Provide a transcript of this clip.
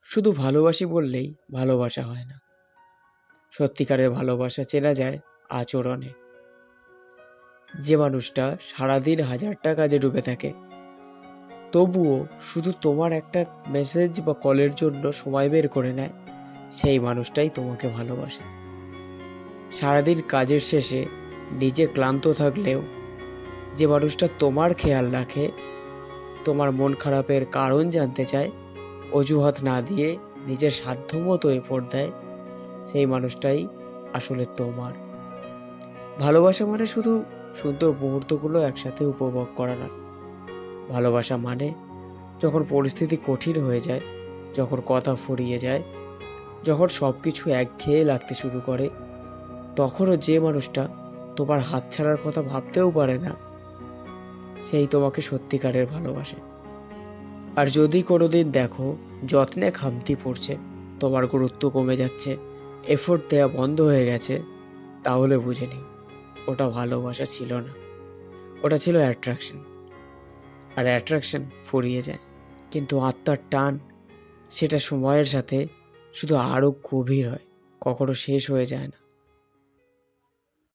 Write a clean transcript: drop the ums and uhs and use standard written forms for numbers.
শুধু ভালোবাসি বললেই ভালোবাসা হয় না। সত্যিকারের ভালোবাসা চেনা যায় আচরণে। যে মানুষটা সারাদিন হাজারটা কাজে ডুবে থাকে, তবুও শুধু তোমার একটা মেসেজ বা কলের জন্য সময় বের করে নেয়, সেই মানুষটাই তোমাকে ভালোবাসে। সারাদিন কাজের শেষে নিজে ক্লান্ত থাকলেও যে মানুষটা তোমার খেয়াল রাখে, তোমার মন খারাপের কারণ জানতে চায়, অজুহাত না দিয়ে নিজের সাধ্যমতো এফোর্ট দেয়, সেই মানুষটাই আসলে তোমার। ভালোবাসা মানে শুধু সুন্দর মুহূর্তগুলো একসাথে উপভোগ করা না। ভালোবাসা মানে যখন পরিস্থিতি কঠিন হয়ে যায়, যখন কথা ফুরিয়ে যায়, যখন সবকিছু একঘেয়ে লাগতে শুরু করে, তখনও যে মানুষটা তোমার হাত ছাড়ার কথা ভাবতেও পারে না, সেই তোমাকে সত্যিকারের ভালোবাসে। আর যদি কোনোদিন দেখো যত্নে খামতি পড়ছে, তোমার গুরুত্ব কমে যাচ্ছে, এফোর্ট দেওয়া বন্ধ হয়ে গেছে, তাহলে বুঝে নিও ওটা ভালোবাসা ছিল না, ওটা ছিল অ্যাট্রাকশন। আর অ্যাট্রাকশন ফুরিয়ে যায়, কিন্তু আত্মার টান, সেটা সময়ের সাথে শুধু আরও গভীর হয়, কখনো শেষ হয়ে যায় না।